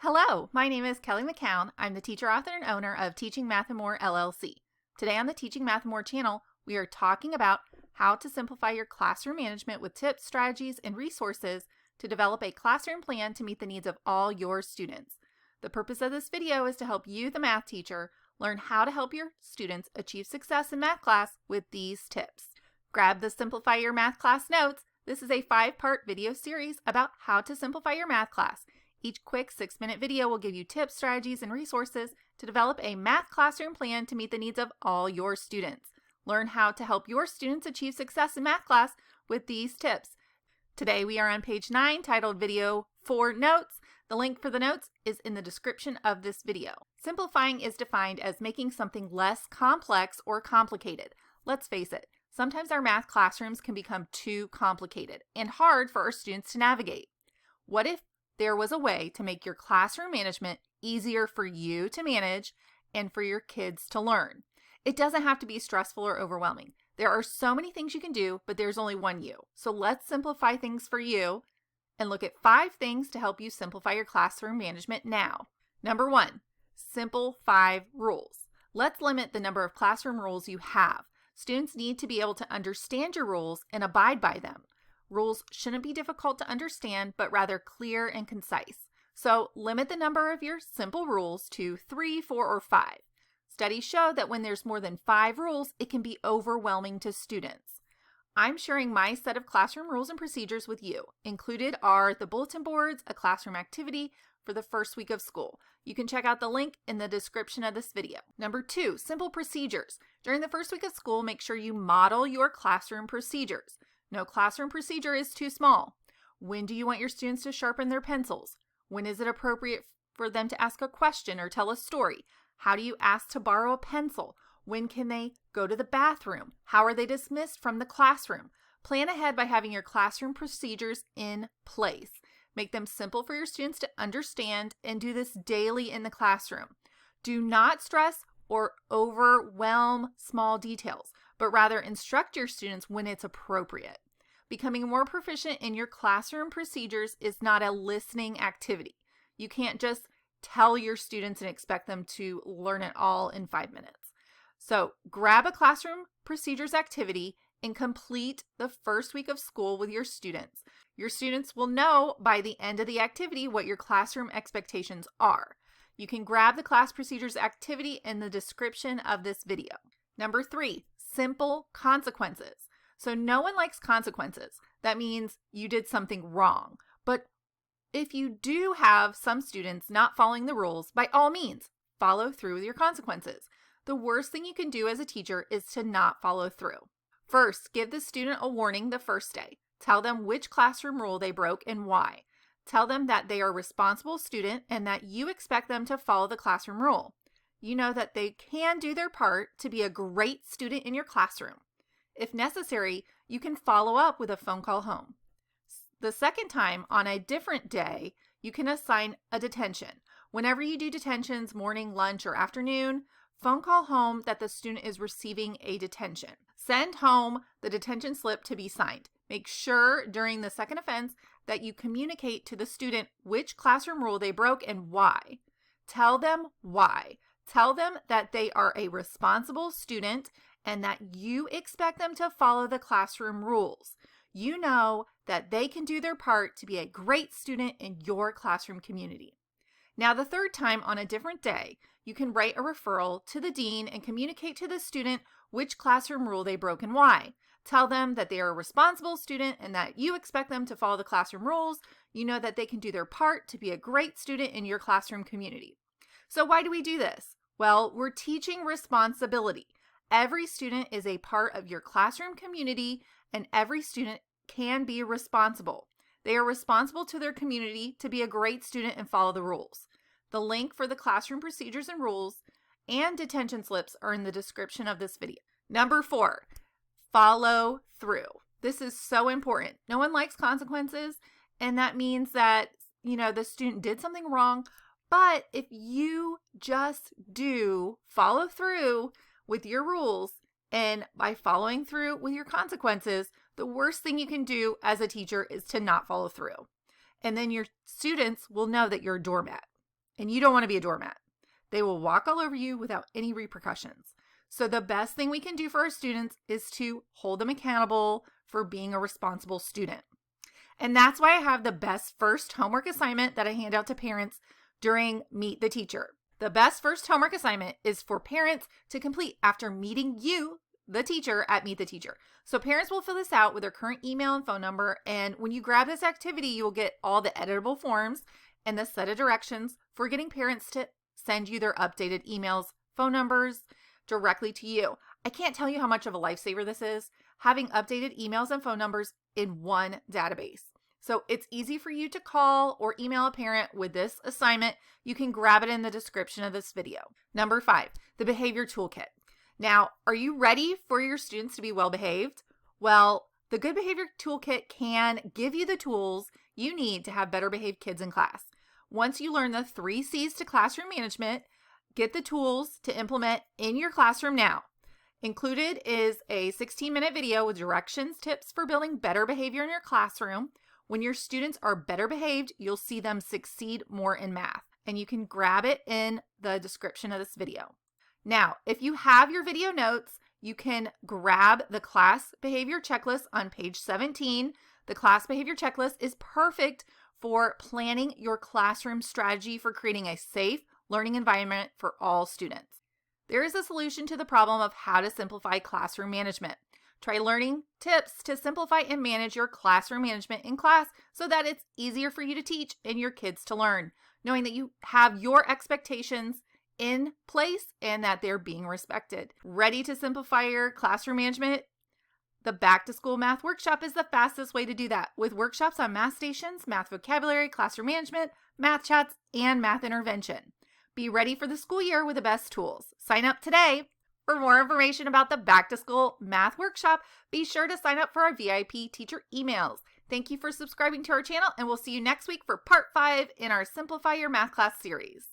Hello, my name is Kelly McCown. I'm the teacher, author, and owner of Teaching Math and More LLC. Today on the Teaching Math and More channel, we are talking about how to simplify your classroom management with tips, strategies, and resources to develop a classroom plan to meet the needs of all your students. The purpose of this video is to help you, the math teacher, learn how to help your students achieve success in math class with these tips. Grab the Simplify Your Math Class notes. This is a 5-part video series about how to simplify your math class. Each quick 6-minute video will give you tips, strategies, and resources to develop a math classroom plan to meet the needs of all your students. Learn how to help your students achieve success in math class with these tips. Today we are on page 9 titled Video 4 Notes. The link for the notes is in the description of this video. Simplifying is defined as making something less complex or complicated. Let's face it, sometimes our math classrooms can become too complicated and hard for our students to navigate. What if there was a way to make your classroom management easier for you to manage and for your kids to learn? It doesn't have to be stressful or overwhelming. There are so many things you can do, but there's only one you. So let's simplify things for you and look at 5 things to help you simplify your classroom management now. Number 1, simple 5 rules. Let's limit the number of classroom rules you have. Students need to be able to understand your rules and abide by them. Rules shouldn't be difficult to understand, but rather clear and concise. So limit the number of your simple rules to 3, 4, or 5. Studies show that when there's more than 5 rules, it can be overwhelming to students. I'm sharing my set of classroom rules and procedures with you. Included are the bulletin boards, a classroom activity for the first week of school. You can check out the link in the description of this video. Number 2, simple procedures. During the first week of school, make sure you model your classroom procedures. No classroom procedure is too small. When do you want your students to sharpen their pencils? When is it appropriate for them to ask a question or tell a story? How do you ask to borrow a pencil? When can they go to the bathroom? How are they dismissed from the classroom? Plan ahead by having your classroom procedures in place. Make them simple for your students to understand and do this daily in the classroom. Do not stress or overwhelm small details, but rather instruct your students when it's appropriate. Becoming more proficient in your classroom procedures is not a listening activity. You can't just tell your students and expect them to learn it all in 5 minutes. So grab a classroom procedures activity and complete the first week of school with your students. Your students will know by the end of the activity what your classroom expectations are. You can grab the class procedures activity in the description of this video. Number 3, simple consequences. So no one likes consequences. That means you did something wrong. But if you do have some students not following the rules, by all means, follow through with your consequences. The worst thing you can do as a teacher is to not follow through. First, give the student a warning the first day. Tell them which classroom rule they broke and why. Tell them that they are a responsible student and that you expect them to follow the classroom rule. You know that they can do their part to be a great student in your classroom. If necessary, you can follow up with a phone call home. The second time, on a different day, you can assign a detention. Whenever you do detentions, morning, lunch, or afternoon, phone call home that the student is receiving a detention. Send home the detention slip to be signed. Make sure during the second offense that you communicate to the student which classroom rule they broke and why. Tell them why. Tell them that they are a responsible student and that you expect them to follow the classroom rules. You know that they can do their part to be a great student in your classroom community. Now, the third time on a different day, you can write a referral to the dean and communicate to the student which classroom rule they broke and why. Tell them that they are a responsible student and that you expect them to follow the classroom rules. You know that they can do their part to be a great student in your classroom community. So why do we do this? Well, we're teaching responsibility. Every student is a part of your classroom community, and every student can be responsible. They are responsible to their community to be a great student and follow the rules. The link for the classroom procedures and rules and detention slips are in the description of this video. Number 4, follow through. This is so important. No one likes consequences, and that means that, the student did something wrong, but if you just do follow through with your rules and by following through with your consequences, the worst thing you can do as a teacher is to not follow through. And then your students will know that you're a doormat. and you don't want to be a doormat. They will walk all over you without any repercussions. So the best thing we can do for our students is to hold them accountable for being a responsible student. And that's why I have the best first homework assignment that I hand out to parents during Meet the Teacher. The best first homework assignment is for parents to complete after meeting you, the teacher, at Meet the Teacher. So parents will fill this out with their current email and phone number. And when you grab this activity, you will get all the editable forms and the set of directions for getting parents to send you their updated emails, phone numbers directly to you. I can't tell you how much of a lifesaver this is, having updated emails and phone numbers in one database. So it's easy for you to call or email a parent with this assignment. You can grab it in the description of this video. Number 5, the behavior toolkit. Now, are you ready for your students to be well behaved? Well, the Good Behavior Toolkit can give you the tools you need to have better behaved kids in class. Once you learn the 3 C's to classroom management, get the tools to implement in your classroom now. Included is a 16-minute video with directions, tips for building better behavior in your classroom. When your students are better behaved, you'll see them succeed more in math, and you can grab it in the description of this video. Now, if you have your video notes, you can grab the class behavior checklist on page 17. The class behavior checklist is perfect for planning your classroom strategy for creating a safe learning environment for all students. There is a solution to the problem of how to simplify classroom management. Try learning tips to simplify and manage your classroom management in class so that it's easier for you to teach and your kids to learn, knowing that you have your expectations in place and that they're being respected. Ready to simplify your classroom management? The Back to School Math Workshop is the fastest way to do that, with workshops on math stations, math vocabulary, classroom management, math chats, and math intervention. Be ready for the school year with the best tools. Sign up today. For more information about the Back to School Math Workshop, be sure to sign up for our VIP teacher emails. Thank you for subscribing to our channel, and we'll see you next week for part 5 in our Simplify Your Math Class series.